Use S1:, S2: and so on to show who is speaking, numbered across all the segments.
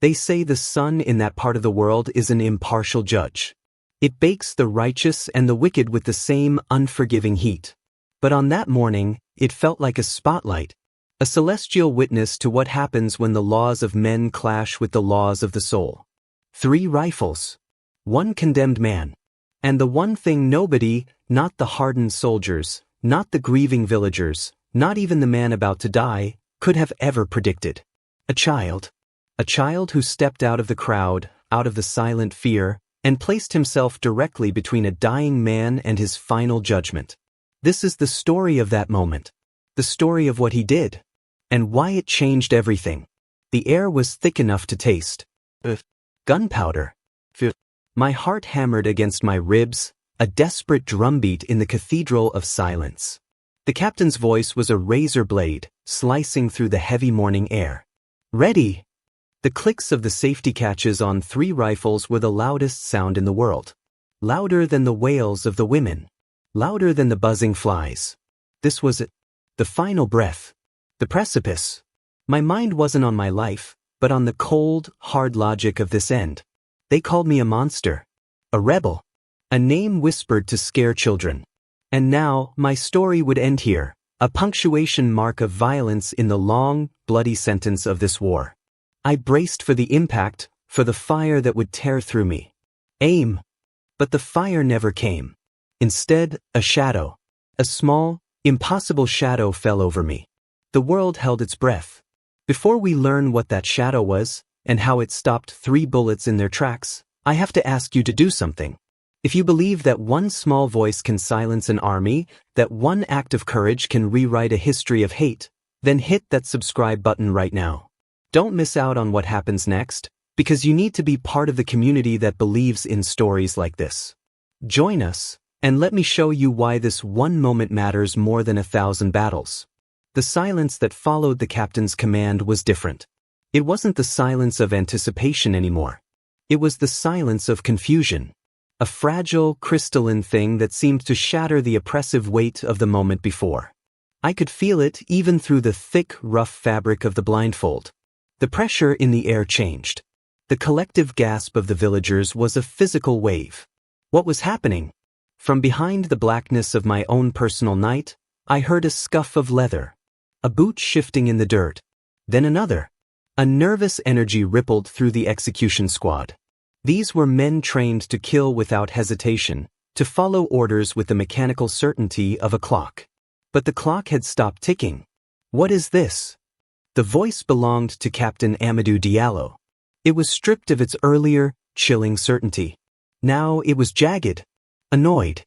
S1: They say the sun in that part of the world is an impartial judge. It bakes the righteous and the wicked with the same unforgiving heat. But on that morning, it felt like a spotlight, a celestial witness to what happens when the laws of men clash with the laws of the soul. 3 rifles. 1 condemned man. And the one thing nobody, not the hardened soldiers, not the grieving villagers, not even the man about to die, could have ever predicted. A child. A child who stepped out of the crowd, out of the silent fear, and placed himself directly between a dying man and his final judgment. This is the story of that moment. The story of what he did. And why it changed everything. The air was thick enough to taste. Gunpowder. My heart hammered against my ribs, a desperate drumbeat in the cathedral of silence. The captain's voice was a razor blade, slicing through the heavy morning air. Ready! The clicks of the safety catches on 3 rifles were the loudest sound in the world. Louder than the wails of the women. Louder than the buzzing flies. This was it. The final breath. The precipice. My mind wasn't on my life, but on the cold, hard logic of this end. They called me a monster. A rebel. A name whispered to scare children. And now, my story would end here, a punctuation mark of violence in the long, bloody sentence of this war. I braced for the impact, for the fire that would tear through me. Aim. But the fire never came. Instead, a shadow. A small, impossible shadow fell over me. The world held its breath. Before we learn what that shadow was, and how it stopped 3 bullets in their tracks, I have to ask you to do something. If you believe that one small voice can silence an army, that one act of courage can rewrite a history of hate, then hit that subscribe button right now. Don't miss out on what happens next, because you need to be part of the community that believes in stories like this. Join us, and let me show you why this one moment matters more than 1,000 battles. The silence that followed the captain's command was different. It wasn't the silence of anticipation anymore. It was the silence of confusion. A fragile, crystalline thing that seemed to shatter the oppressive weight of the moment before. I could feel it even through the thick, rough fabric of the blindfold. The pressure in the air changed. The collective gasp of the villagers was a physical wave. What was happening? From behind the blackness of my own personal night, I heard a scuff of leather. A boot shifting in the dirt. Then another. A nervous energy rippled through the execution squad. These were men trained to kill without hesitation, to follow orders with the mechanical certainty of a clock. But the clock had stopped ticking. What is this? The voice belonged to Captain Amadou Diallo. It was stripped of its earlier, chilling certainty. Now it was jagged. Annoyed.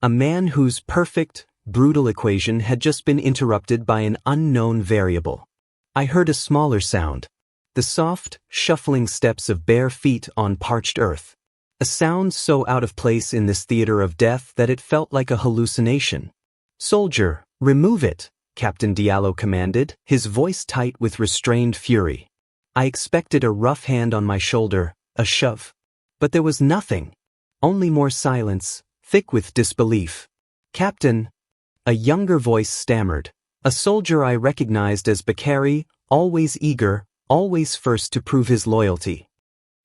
S1: A man whose perfect, brutal equation had just been interrupted by an unknown variable. I heard a smaller sound. The soft, shuffling steps of bare feet on parched earth. A sound so out of place in this theater of death that it felt like a hallucination. "Soldier, remove it," Captain Diallo commanded, his voice tight with restrained fury. I expected a rough hand on my shoulder, a shove. But there was nothing. Only more silence, thick with disbelief. "Captain," a younger voice stammered. A soldier I recognized as Bakary, always eager, always first to prove his loyalty.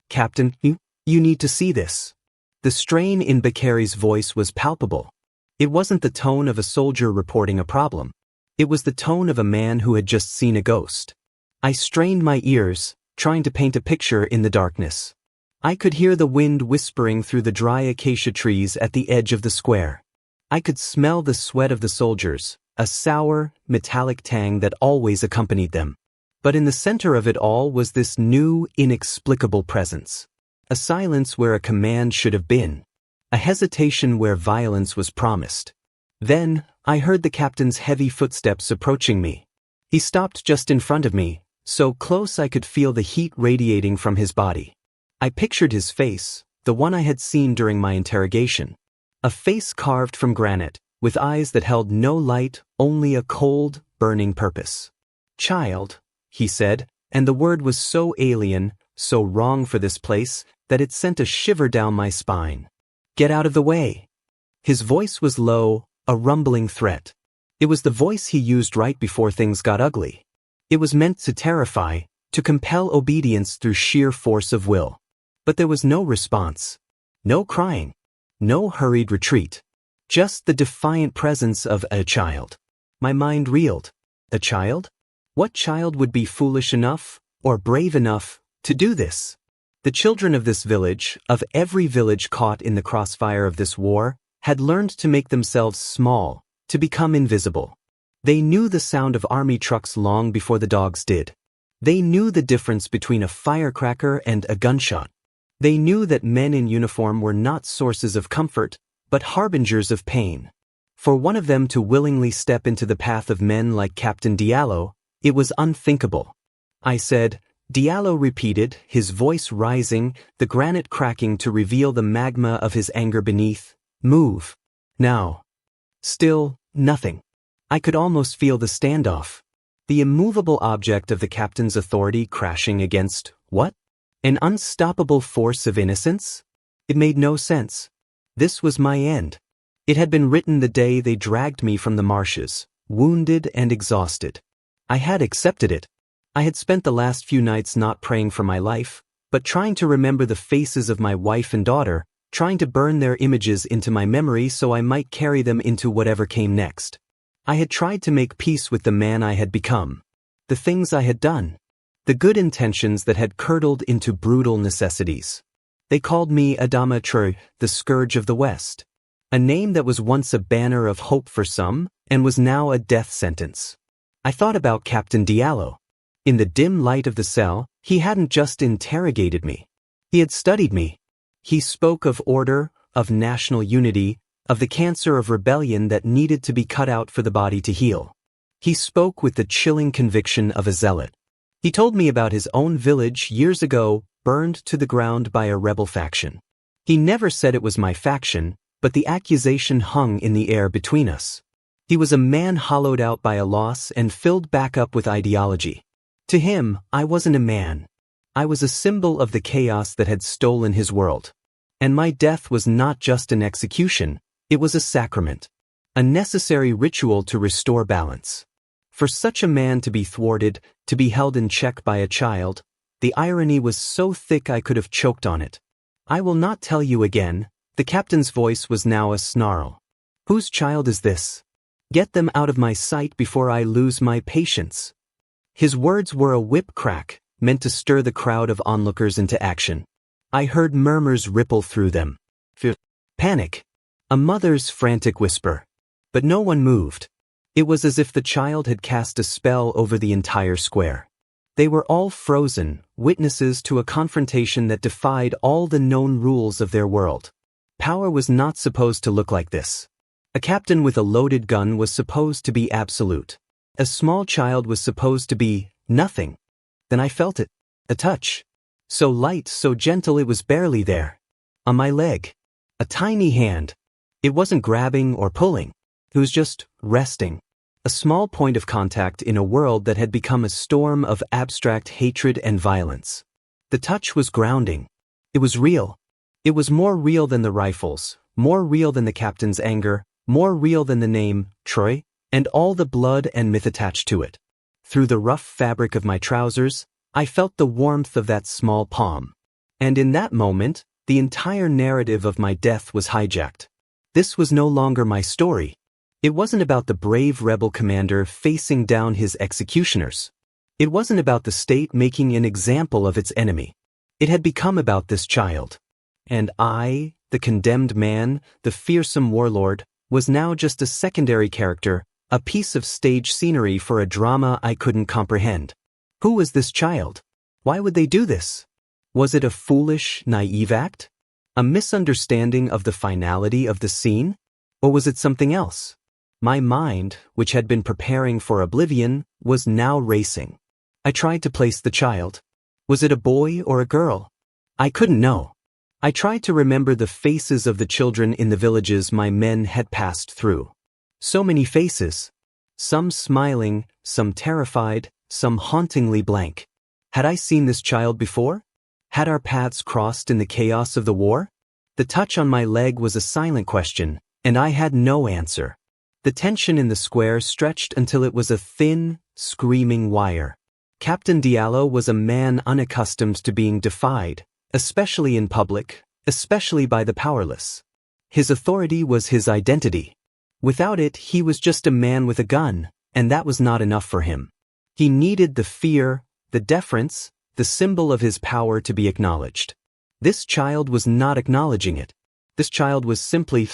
S1: "Captain, you need to see this." The strain in Bakary's voice was palpable. It wasn't the tone of a soldier reporting a problem. It was the tone of a man who had just seen a ghost. I strained my ears, trying to paint a picture in the darkness. I could hear the wind whispering through the dry acacia trees at the edge of the square. I could smell the sweat of the soldiers, a sour, metallic tang that always accompanied them. But in the center of it all was this new, inexplicable presence. A silence where a command should have been. A hesitation where violence was promised. Then, I heard the captain's heavy footsteps approaching me. He stopped just in front of me, so close I could feel the heat radiating from his body. I pictured his face, the one I had seen during my interrogation. A face carved from granite, with eyes that held no light, only a cold, burning purpose. "Child," he said, and the word was so alien, so wrong for this place, that it sent a shiver down my spine. "Get out of the way." His voice was low, a rumbling threat. It was the voice he used right before things got ugly. It was meant to terrify, to compel obedience through sheer force of will. But there was no response. No crying. No hurried retreat. Just the defiant presence of a child. My mind reeled. A child? What child would be foolish enough, or brave enough, to do this? The children of this village, of every village caught in the crossfire of this war, had learned to make themselves small, to become invisible. They knew the sound of army trucks long before the dogs did. They knew the difference between a firecracker and a gunshot. They knew that men in uniform were not sources of comfort, but harbingers of pain. For one of them to willingly step into the path of men like Captain Diallo, it was unthinkable. I said, Diallo repeated, his voice rising, the granite cracking to reveal the magma of his anger beneath. Move. Now. Still, nothing. I could almost feel the standoff. The immovable object of the captain's authority crashing against, what? An unstoppable force of innocence? It made no sense. This was my end. It had been written the day they dragged me from the marshes, wounded and exhausted. I had accepted it. I had spent the last few nights not praying for my life, but trying to remember the faces of my wife and daughter, trying to burn their images into my memory so I might carry them into whatever came next. I had tried to make peace with the man I had become, the things I had done, the good intentions that had curdled into brutal necessities. They called me Adama Traoré, the scourge of the West, a name that was once a banner of hope for some, and was now a death sentence. I thought about Captain Diallo. In the dim light of the cell, he hadn't just interrogated me. He had studied me. He spoke of order, of national unity, of the cancer of rebellion that needed to be cut out for the body to heal. He spoke with the chilling conviction of a zealot. He told me about his own village years ago, burned to the ground by a rebel faction. He never said it was my faction, but the accusation hung in the air between us. He was a man hollowed out by a loss and filled back up with ideology. To him, I wasn't a man. I was a symbol of the chaos that had stolen his world. And my death was not just an execution, it was a sacrament. A necessary ritual to restore balance. For such a man to be thwarted, to be held in check by a child, the irony was so thick I could have choked on it. I will not tell you again, the captain's voice was now a snarl. Whose child is this? Get them out of my sight before I lose my patience. His words were a whip crack, meant to stir the crowd of onlookers into action. I heard murmurs ripple through them. Fear, panic, a mother's frantic whisper. But no one moved. It was as if the child had cast a spell over the entire square. They were all frozen, witnesses to a confrontation that defied all the known rules of their world. Power was not supposed to look like this. A captain with a loaded gun was supposed to be absolute. A small child was supposed to be nothing. Then I felt it. A touch. So light, so gentle it was barely there. On my leg. A tiny hand. It wasn't grabbing or pulling. It was just resting. A small point of contact in a world that had become a storm of abstract hatred and violence. The touch was grounding. It was real. It was more real than the rifles, more real than the captain's anger, more real than the name, Traoré, and all the blood and myth attached to it. Through the rough fabric of my trousers, I felt the warmth of that small palm. And in that moment, the entire narrative of my death was hijacked. This was no longer my story. It wasn't about the brave rebel commander facing down his executioners. It wasn't about the state making an example of its enemy. It had become about this child. And I, the condemned man, the fearsome warlord, was now just a secondary character, a piece of stage scenery for a drama I couldn't comprehend. Who was this child? Why would they do this? Was it a foolish, naive act? A misunderstanding of the finality of the scene? Or was it something else? My mind, which had been preparing for oblivion, was now racing. I tried to place the child. Was it a boy or a girl? I couldn't know. I tried to remember the faces of the children in the villages my men had passed through. So many faces. Some smiling, some terrified, some hauntingly blank. Had I seen this child before? Had our paths crossed in the chaos of the war? The touch on my leg was a silent question, and I had no answer. The tension in the square stretched until it was a thin, screaming wire. Captain Diallo was a man unaccustomed to being defied, especially in public, especially by the powerless. His authority was his identity. Without it, he was just a man with a gun, and that was not enough for him. He needed the fear, the deference, the symbol of his power to be acknowledged. This child was not acknowledging it. This child was simply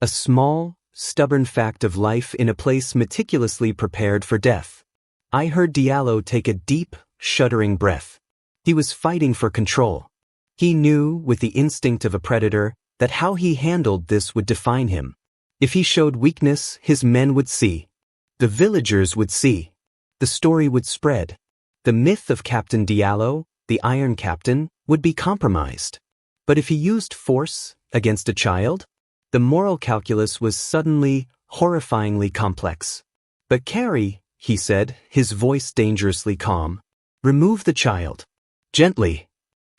S1: a small, stubborn fact of life in a place meticulously prepared for death. I heard Diallo take a deep, shuddering breath. He was fighting for control. He knew, with the instinct of a predator, that how he handled this would define him. If he showed weakness, his men would see. The villagers would see. The story would spread. The myth of Captain Diallo, the Iron Captain, would be compromised. But if he used force against a child, the moral calculus was suddenly, horrifyingly complex. "But Carrie," he said, his voice dangerously calm, "remove the child. Gently."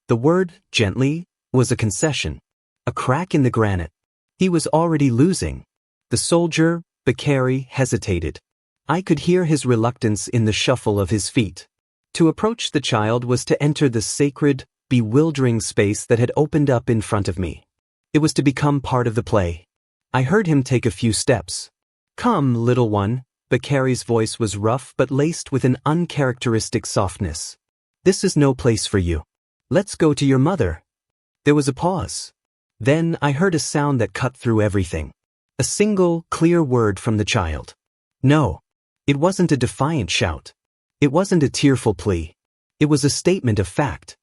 S1: The word, gently, was a concession. A crack in the granite. He was already losing. The soldier, Bakary, hesitated. I could hear his reluctance in the shuffle of his feet. To approach the child was to enter the sacred, bewildering space that had opened up in front of me. It was to become part of the play. I heard him take a few steps. "Come, little one." Bakary's voice was rough but laced with an uncharacteristic softness. "This is no place for you. Let's go to your mother." There was a pause. Then I heard a sound that cut through everything. A single, clear word from the child. No. It wasn't a defiant shout. It wasn't a tearful plea. It was a statement of fact.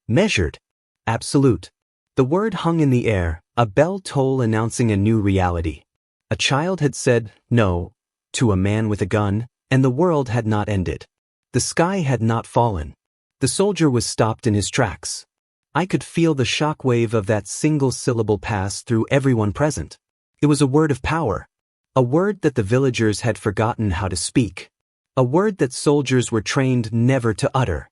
S1: Measured. Absolute. The word hung in the air, a bell toll announcing a new reality. A child had said, no, to a man with a gun, and the world had not ended. The sky had not fallen. The soldier was stopped in his tracks. I could feel the shock wave of that single syllable pass through everyone present. It was a word of power. A word that the villagers had forgotten how to speak. A word that soldiers were trained never to utter.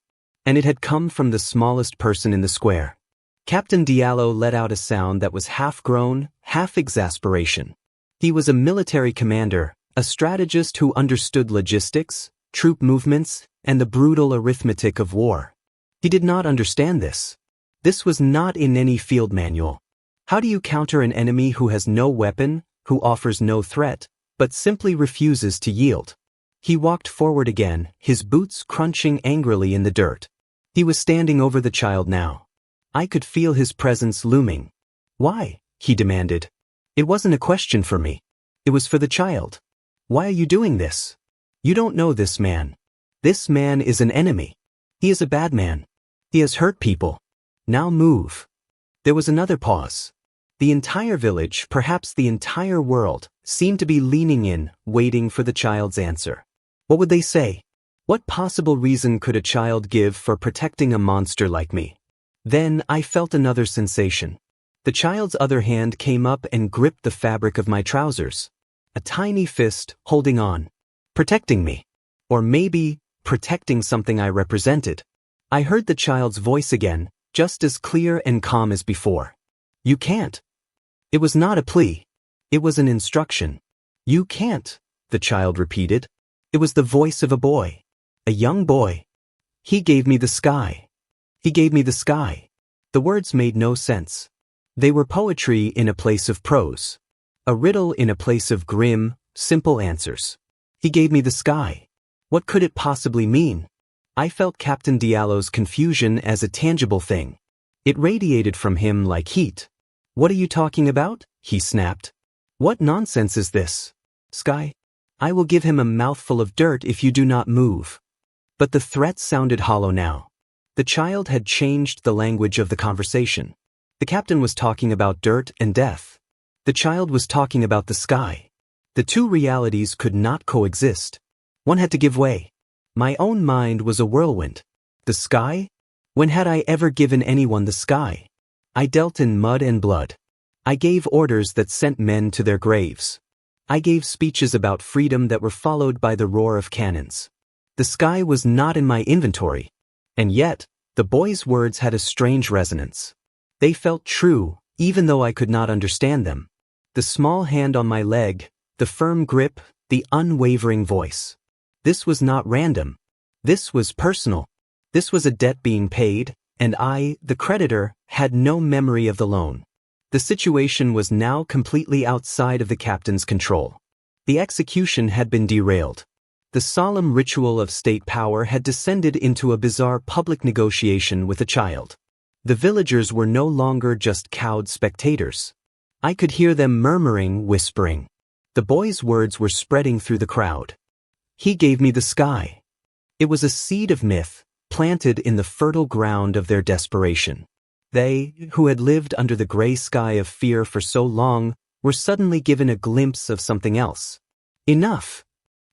S1: And it had come from the smallest person in the square. Captain Diallo let out a sound that was half groan, half exasperation. He was a military commander, a strategist who understood logistics, troop movements, and the brutal arithmetic of war. He did not understand this. This was not in any field manual. How do you counter an enemy who has no weapon, who offers no threat, but simply refuses to yield? He walked forward again, his boots crunching angrily in the dirt. He was standing over the child now. I could feel his presence looming. "Why?" he demanded. It wasn't a question for me. It was for the child. "Why are you doing this? You don't know this man. This man is an enemy. He is a bad man. He has hurt people. Now move." There was another pause. The entire village, perhaps the entire world, seemed to be leaning in, waiting for the child's answer. What would they say? What possible reason could a child give for protecting a monster like me? Then I felt another sensation. The child's other hand came up and gripped the fabric of my trousers. A tiny fist, holding on. Protecting me. Or maybe, protecting something I represented. I heard the child's voice again, just as clear and calm as before. "You can't." It was not a plea. It was an instruction. "You can't," the child repeated. It was the voice of a boy. A young boy. "He gave me the sky. He gave me the sky." The words made no sense. They were poetry in a place of prose. A riddle in a place of grim, simple answers. He gave me the sky. What could it possibly mean? I felt Captain Diallo's confusion as a tangible thing. It radiated from him like heat. "What are you talking about?" he snapped. "What nonsense is this? Sky? I will give him a mouthful of dirt if you do not move." But the threat sounded hollow now. The child had changed the language of the conversation. The captain was talking about dirt and death. The child was talking about the sky. The two realities could not coexist. One had to give way. My own mind was a whirlwind. The sky? When had I ever given anyone the sky? I dealt in mud and blood. I gave orders that sent men to their graves. I gave speeches about freedom that were followed by the roar of cannons. The sky was not in my inventory. And yet, the boy's words had a strange resonance. They felt true, even though I could not understand them. The small hand on my leg, the firm grip, the unwavering voice. This was not random. This was personal. This was a debt being paid, and I, the creditor, had no memory of the loan. The situation was now completely outside of the captain's control. The execution had been derailed. The solemn ritual of state power had descended into a bizarre public negotiation with a child. The villagers were no longer just cowed spectators. I could hear them murmuring, whispering. The boy's words were spreading through the crowd. He gave me the sky. It was a seed of myth, planted in the fertile ground of their desperation. They, who had lived under the gray sky of fear for so long, were suddenly given a glimpse of something else. Enough!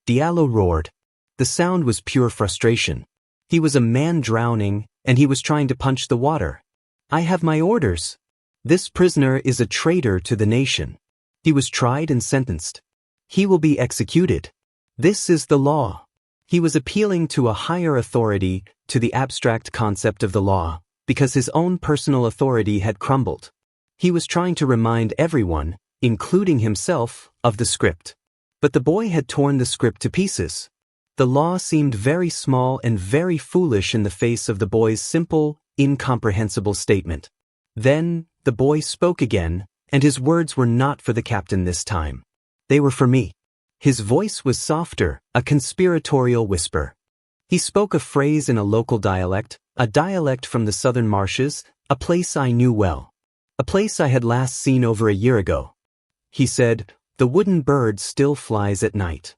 S1: Diallo roared. The sound was pure frustration. He was a man drowning, and he was trying to punch the water. I have my orders. This prisoner is a traitor to the nation. He was tried and sentenced. He will be executed. This is the law. He was appealing to a higher authority, to the abstract concept of the law, because his own personal authority had crumbled. He was trying to remind everyone, including himself, of the script. But the boy had torn the script to pieces. The law seemed very small and very foolish in the face of the boy's simple, incomprehensible statement. Then, the boy spoke again, and his words were not for the captain this time. They were for me. His voice was softer, a conspiratorial whisper. He spoke a phrase in a local dialect, a dialect from the southern marshes, a place I knew well. A place I had last seen over a year ago. He said, "The wooden bird still flies at night."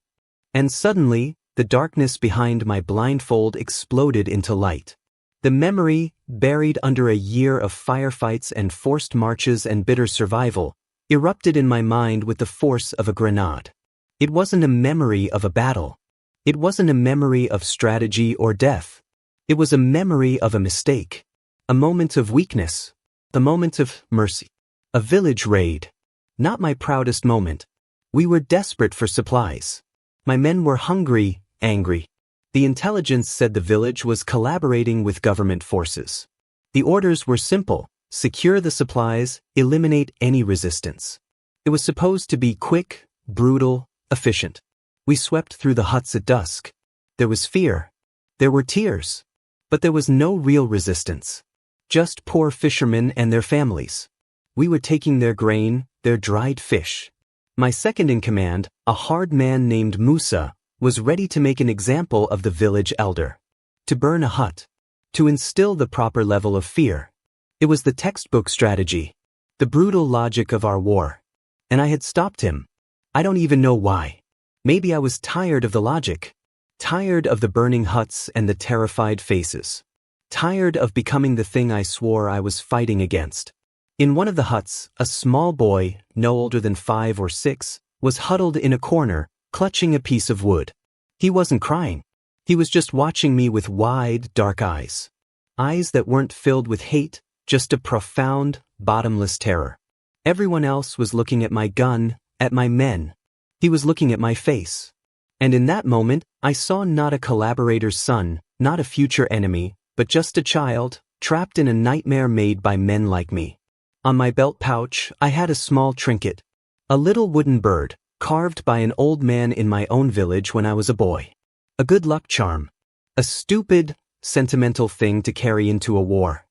S1: And suddenly, the darkness behind my blindfold exploded into light. The memory, buried under a year of firefights and forced marches and bitter survival, erupted in my mind with the force of a grenade. It wasn't a memory of a battle. It wasn't a memory of strategy or death. It was a memory of a mistake. A moment of weakness. The moment of mercy. A village raid. Not my proudest moment. We were desperate for supplies. My men were hungry, angry. The intelligence said the village was collaborating with government forces. The orders were simple: secure the supplies, eliminate any resistance. It was supposed to be quick, brutal, efficient. We swept through the huts at dusk. There was fear. There were tears. But there was no real resistance. Just poor fishermen and their families. We were taking their grain, their dried fish. My second in command, a hard man named Musa, was ready to make an example of the village elder. To burn a hut. To instill the proper level of fear. It was the textbook strategy. The brutal logic of our war. And I had stopped him. I don't even know why. Maybe I was tired of the logic. Tired of the burning huts and the terrified faces. Tired of becoming the thing I swore I was fighting against. In one of the huts, a small boy, no older than 5 or 6, was huddled in a corner, clutching a piece of wood. He wasn't crying. He was just watching me with wide, dark eyes. Eyes that weren't filled with hate, just a profound, bottomless terror. Everyone else was looking at my gun, at my men. He was looking at my face. And in that moment, I saw not a collaborator's son, not a future enemy, but just a child, trapped in a nightmare made by men like me. On my belt pouch, I had a small trinket. A little wooden bird, carved by an old man in my own village when I was a boy. A good luck charm. A stupid, sentimental thing to carry into a war.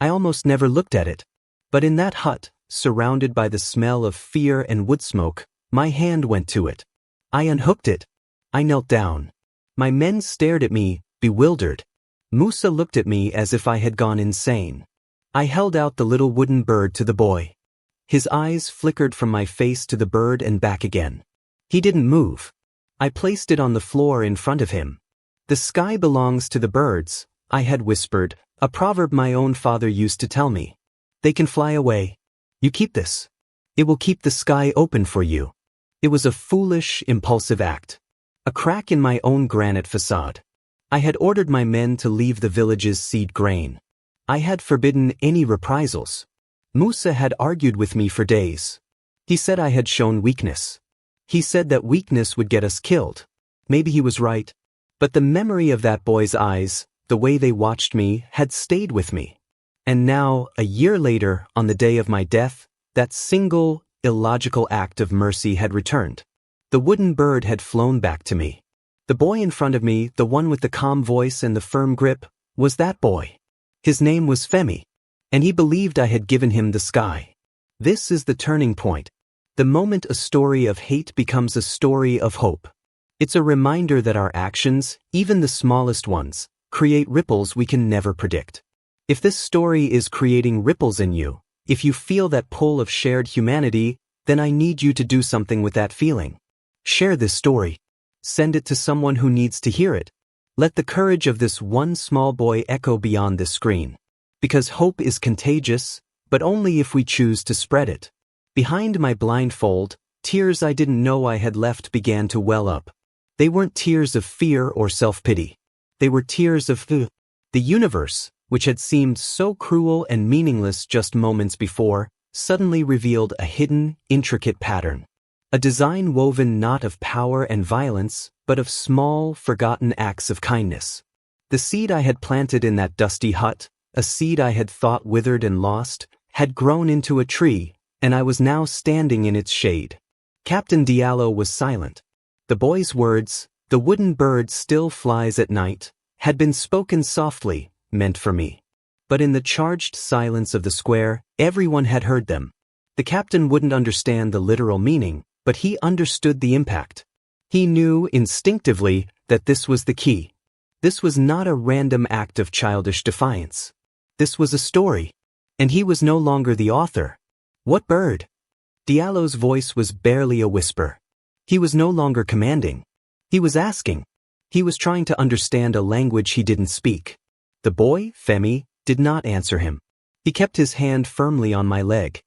S1: I almost never looked at it. But in that hut, surrounded by the smell of fear and wood smoke, my hand went to it. I unhooked it. I knelt down. My men stared at me, bewildered. Musa looked at me as if I had gone insane. I held out the little wooden bird to the boy. His eyes flickered from my face to the bird and back again. He didn't move. I placed it on the floor in front of him. The sky belongs to the birds, I had whispered, a proverb my own father used to tell me. They can fly away. You keep this. It will keep the sky open for you. It was a foolish, impulsive act. A crack in my own granite facade. I had ordered my men to leave the village's seed grain. I had forbidden any reprisals. Musa had argued with me for days. He said I had shown weakness. He said that weakness would get us killed. Maybe he was right. But the memory of that boy's eyes, the way they watched me, had stayed with me. And now, a year later, on the day of my death, that single, illogical act of mercy had returned. The wooden bird had flown back to me. The boy in front of me, the one with the calm voice and the firm grip, was that boy. His name was Femi, and he believed I had given him the sky. This is the turning point. The moment a story of hate becomes a story of hope. It's a reminder that our actions, even the smallest ones, create ripples we can never predict. If this story is creating ripples in you, if you feel that pull of shared humanity, then I need you to do something with that feeling. Share this story. Send it to someone who needs to hear it. Let the courage of this one small boy echo beyond this screen. Because hope is contagious, but only if we choose to spread it. Behind my blindfold, tears I didn't know I had left began to well up. They weren't tears of fear or self-pity. They were tears of the universe, which had seemed so cruel and meaningless just moments before, suddenly revealed a hidden, intricate pattern. A design woven not of power and violence, but of small, forgotten acts of kindness. The seed I had planted in that dusty hut, a seed I had thought withered and lost, had grown into a tree, and I was now standing in its shade. Captain Diallo was silent. The boy's words, "The wooden bird still flies at night," had been spoken softly, meant for me. But in the charged silence of the square, everyone had heard them. The captain wouldn't understand the literal meaning, but he understood the impact. He knew instinctively that this was the key. This was not a random act of childish defiance. This was a story. And he was no longer the author. What bird? Diallo's voice was barely a whisper. He was no longer commanding. He was asking. He was trying to understand a language he didn't speak. The boy, Femi, did not answer him. He kept his hand firmly on my leg.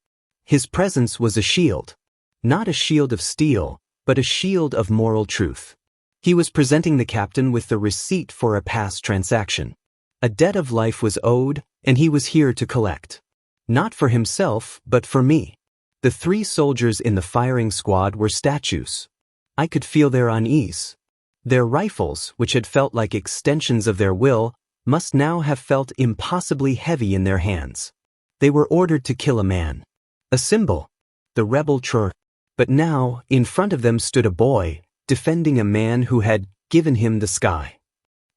S1: His presence was a shield. Not a shield of steel, but a shield of moral truth. He was presenting the captain with the receipt for a past transaction. A debt of life was owed, and he was here to collect. Not for himself, but for me. The 3 soldiers in the firing squad were statues. I could feel their unease. Their rifles, which had felt like extensions of their will, must now have felt impossibly heavy in their hands. They were ordered to kill a man. A symbol. The rebel Traoré. But now, in front of them stood a boy, defending a man who had given him the sky.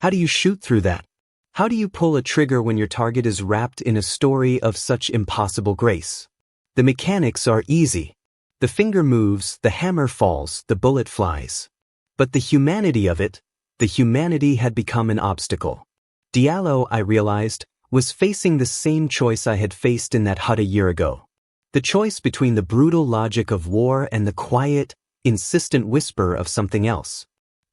S1: How do you shoot through that? How do you pull a trigger when your target is wrapped in a story of such impossible grace? The mechanics are easy. The finger moves, the hammer falls, the bullet flies. But the humanity of it, the humanity had become an obstacle. Diallo, I realized, was facing the same choice I had faced in that hut a year ago. The choice between the brutal logic of war and the quiet, insistent whisper of something else.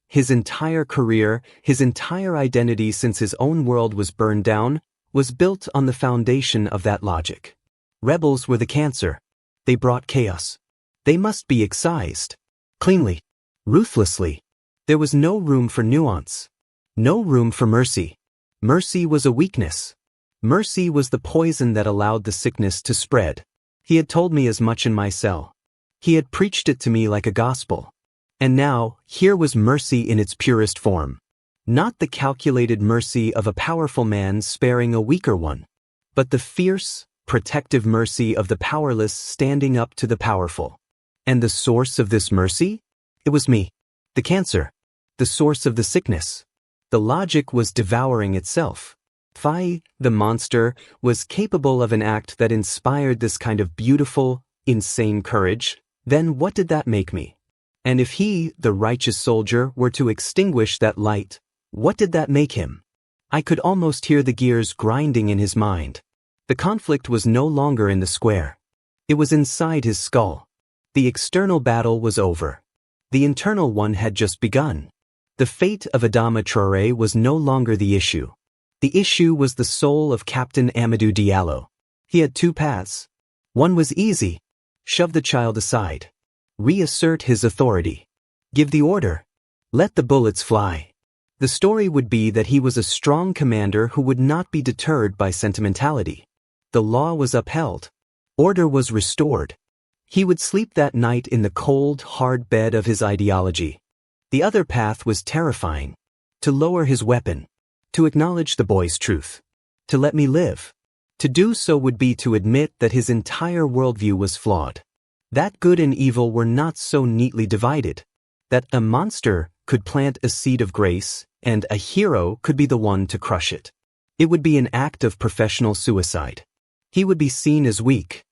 S1: His entire career, his entire identity since his own world was burned down, was built on the foundation of that logic. Rebels were the cancer. They brought chaos. They must be excised. Cleanly. Ruthlessly. There was no room for nuance. No room for mercy. Mercy was a weakness. Mercy was the poison that allowed the sickness to spread. He had told me as much in my cell. He had preached it to me like a gospel. And now, here was mercy in its purest form. Not the calculated mercy of a powerful man sparing a weaker one, but the fierce, protective mercy of the powerless standing up to the powerful. And the source of this mercy? It was me. The cancer. The source of the sickness. The logic was devouring itself. Phi, the monster, was capable of an act that inspired this kind of beautiful, insane courage. Then what did that make me? And if he, the righteous soldier, were to extinguish that light, what did that make him? I could almost hear the gears grinding in his mind. The conflict was no longer in the square. It was inside his skull. The external battle was over. The internal one had just begun. The fate of Adama Traoré was no longer the issue. The issue was the soul of Captain Amadou Diallo. He had 2 paths. One was easy. Shove the child aside. Reassert his authority. Give the order. Let the bullets fly. The story would be that he was a strong commander who would not be deterred by sentimentality. The law was upheld. Order was restored. He would sleep that night in the cold, hard bed of his ideology. The other path was terrifying. To lower his weapon. To acknowledge the boy's truth. To let me live. To do so would be to admit that his entire worldview was flawed. That good and evil were not so neatly divided. That a monster, could plant a seed of grace, and a hero could be the one to crush it. It would be an act of professional suicide. He would be seen as weak.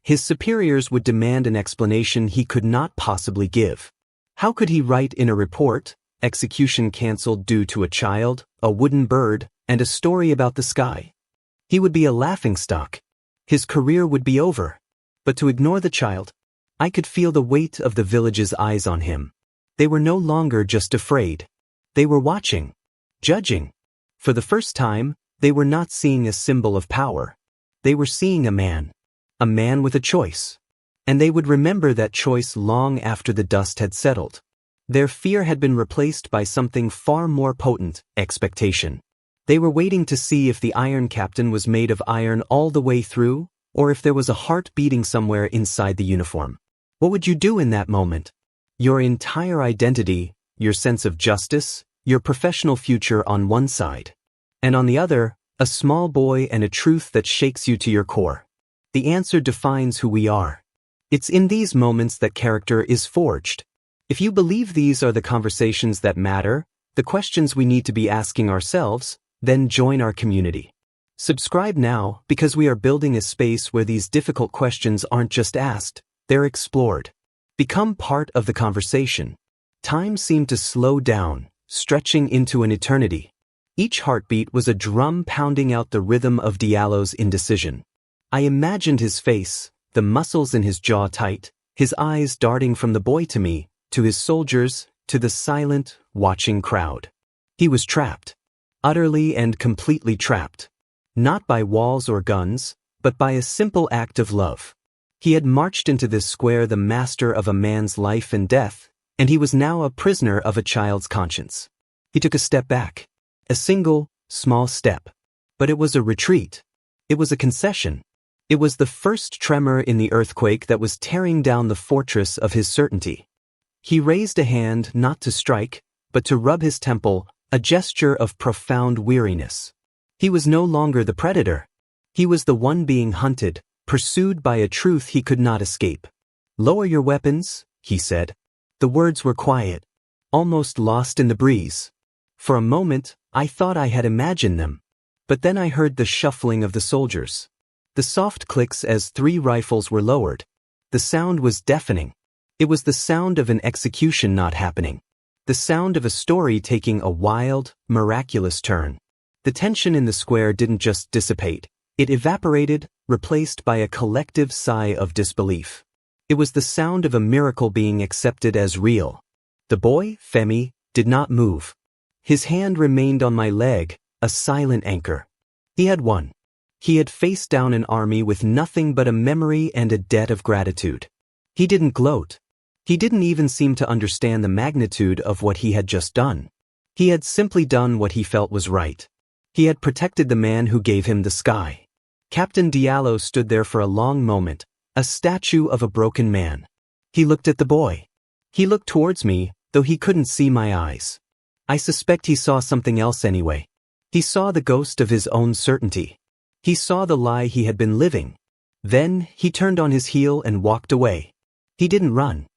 S1: His superiors would demand an explanation he could not possibly give. How could he write in a report, execution cancelled due to a child, a wooden bird, and a story about the sky? He would be a laughingstock. His career would be over. But to ignore the child, I could feel the weight of the village's eyes on him. They were no longer just afraid. They were watching, judging. For the first time, they were not seeing a symbol of power. They were seeing a man with a choice. And they would remember that choice long after the dust had settled. Their fear had been replaced by something far more potent, expectation. They were waiting to see if the Iron Captain was made of iron all the way through, or if there was a heart beating somewhere inside the uniform. What would you do in that moment? Your entire identity, your sense of justice, your professional future on one side. And on the other, a small boy and a truth that shakes you to your core. The answer defines who we are. It's in these moments that character is forged. If you believe these are the conversations that matter, the questions we need to be asking ourselves, then join our community. Subscribe now because we are building a space where these difficult questions aren't just asked, they're explored. Become part of the conversation. Time seemed to slow down, stretching into an eternity. Each heartbeat was a drum pounding out the rhythm of Diallo's indecision. I imagined his face, the muscles in his jaw tight, his eyes darting from the boy to me, to his soldiers, to the silent, watching crowd. He was trapped. Utterly and completely trapped. Not by walls or guns, but by a simple act of love. He had marched into this square the master of a man's life and death, and he was now a prisoner of a child's conscience. He took a step back. A single, small step. But it was a retreat. It was a concession. It was the first tremor in the earthquake that was tearing down the fortress of his certainty. He raised a hand not to strike, but to rub his temple, a gesture of profound weariness. He was no longer the predator. He was the one being hunted, pursued by a truth he could not escape. "Lower your weapons," he said. The words were quiet, almost lost in the breeze. For a moment, I thought I had imagined them. But then I heard the shuffling of the soldiers. The soft clicks as 3 rifles were lowered. The sound was deafening. It was the sound of an execution not happening. The sound of a story taking a wild, miraculous turn. The tension in the square didn't just dissipate. It evaporated, replaced by a collective sigh of disbelief. It was the sound of a miracle being accepted as real. The boy, Femi, did not move. His hand remained on my leg, a silent anchor. He had won. He had faced down an army with nothing but a memory and a debt of gratitude. He didn't gloat. He didn't even seem to understand the magnitude of what he had just done. He had simply done what he felt was right. He had protected the man who gave him the sky. Captain Diallo stood there for a long moment, a statue of a broken man. He looked at the boy. He looked towards me, though he couldn't see my eyes. I suspect he saw something else anyway. He saw the ghost of his own certainty. He saw the lie he had been living. Then he turned on his heel and walked away. He didn't run.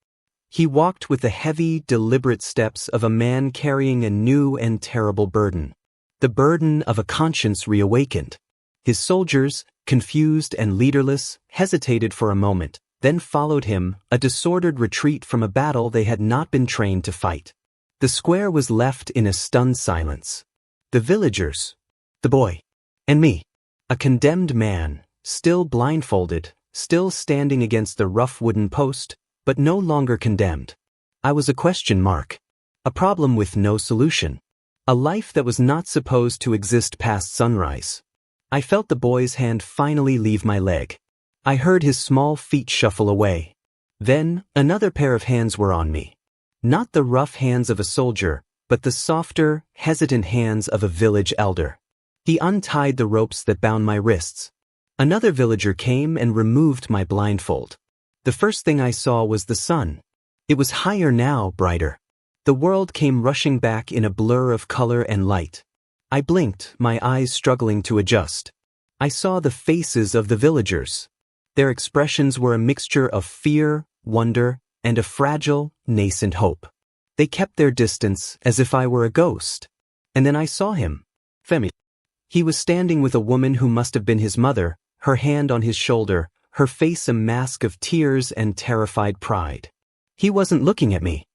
S1: He walked with the heavy, deliberate steps of a man carrying a new and terrible burden. The burden of a conscience reawakened. His soldiers, confused and leaderless, hesitated for a moment, then followed him, a disordered retreat from a battle they had not been trained to fight. The square was left in a stunned silence. The villagers, the boy, and me. A condemned man, still blindfolded, still standing against the rough wooden post, but no longer condemned. I was a question mark. A problem with no solution. A life that was not supposed to exist past sunrise. I felt the boy's hand finally leave my leg. I heard his small feet shuffle away. Then, another pair of hands were on me. Not the rough hands of a soldier, but the softer, hesitant hands of a village elder. He untied the ropes that bound my wrists. Another villager came and removed my blindfold. The first thing I saw was the sun. It was higher now, brighter. The world came rushing back in a blur of color and light. I blinked, my eyes struggling to adjust. I saw the faces of the villagers. Their expressions were a mixture of fear, wonder, and a fragile, nascent hope. They kept their distance as if I were a ghost. And then I saw him. Femi. He was standing with a woman who must have been his mother, her hand on his shoulder, her face a mask of tears and terrified pride. He wasn't looking at me.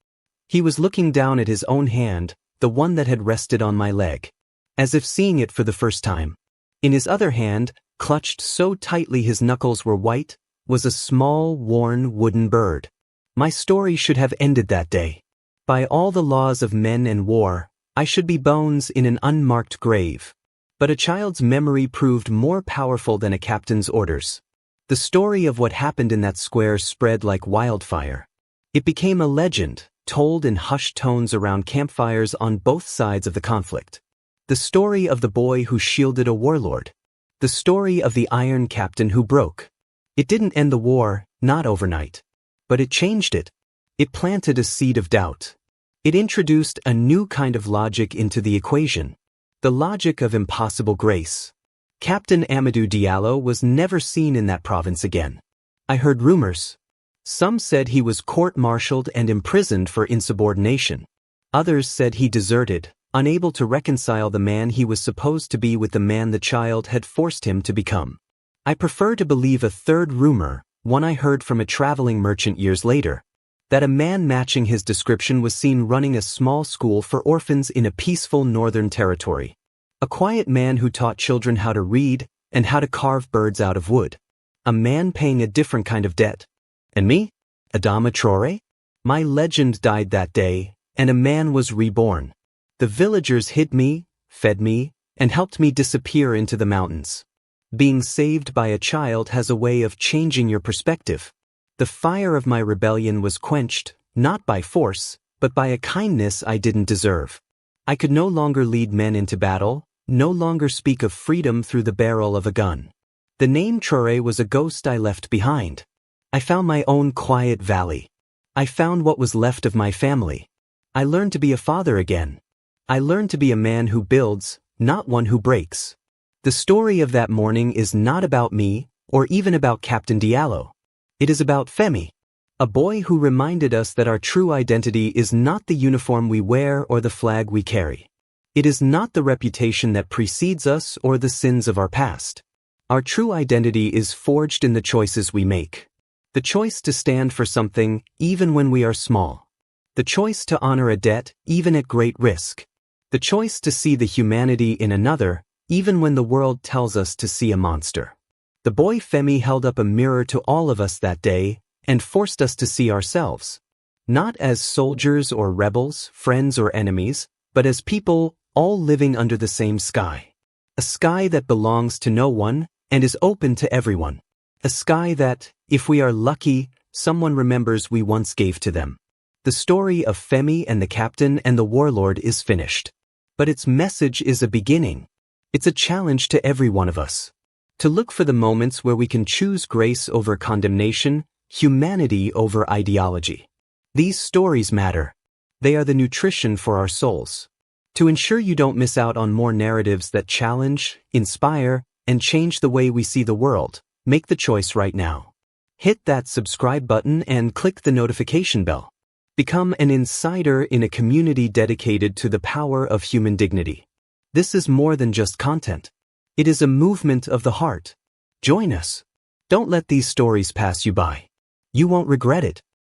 S1: He was looking down at his own hand, the one that had rested on my leg, as if seeing it for the first time. In his other hand, clutched so tightly his knuckles were white, was a small, worn wooden bird. My story should have ended that day. By all the laws of men and war, I should be bones in an unmarked grave. But a child's memory proved more powerful than a captain's orders. The story of what happened in that square spread like wildfire. It became a legend, told in hushed tones around campfires on both sides of the conflict. The story of the boy who shielded a warlord. The story of the iron captain who broke. It didn't end the war, not overnight. But it changed it. It planted a seed of doubt. It introduced a new kind of logic into the equation. The logic of impossible grace. Captain Amadou Diallo was never seen in that province again. I heard rumors. Some said he was court-martialed and imprisoned for insubordination. Others said he deserted, unable to reconcile the man he was supposed to be with the man the child had forced him to become. I prefer to believe a third rumor, one I heard from a traveling merchant years later, that a man matching his description was seen running a small school for orphans in a peaceful northern territory. A quiet man who taught children how to read and how to carve birds out of wood. A man paying a different kind of debt. And me? Adama Traoré? My legend died that day, and a man was reborn. The villagers hid me, fed me, and helped me disappear into the mountains. Being saved by a child has a way of changing your perspective. The fire of my rebellion was quenched, not by force, but by a kindness I didn't deserve. I could no longer lead men into battle, no longer speak of freedom through the barrel of a gun. The name Traoré was a ghost I left behind. I found my own quiet valley. I found what was left of my family. I learned to be a father again. I learned to be a man who builds, not one who breaks. The story of that morning is not about me, or even about Captain Diallo. It is about Femi, a boy who reminded us that our true identity is not the uniform we wear or the flag we carry. It is not the reputation that precedes us or the sins of our past. Our true identity is forged in the choices we make. The choice to stand for something even when we are small. The choice to honor a debt even at great risk. The choice to see the humanity in another even when the world tells us to see a monster. The boy Femi held up a mirror to all of us that day and forced us to see ourselves. Not as soldiers or rebels, friends or enemies, but as people all living under the same sky. A sky that belongs to no one and is open to everyone. A sky that, if we are lucky, someone remembers we once gave to them. The story of Femi and the captain and the warlord is finished. But its message is a beginning. It's a challenge to every one of us. To look for the moments where we can choose grace over condemnation, humanity over ideology. These stories matter. They are the nutrition for our souls. To ensure you don't miss out on more narratives that challenge, inspire, and change the way we see the world, make the choice right now. Hit that subscribe button and click the notification bell. Become an insider in a community dedicated to the power of human dignity. This is more than just content. It is a movement of the heart. Join us. Don't let these stories pass you by. You won't regret it.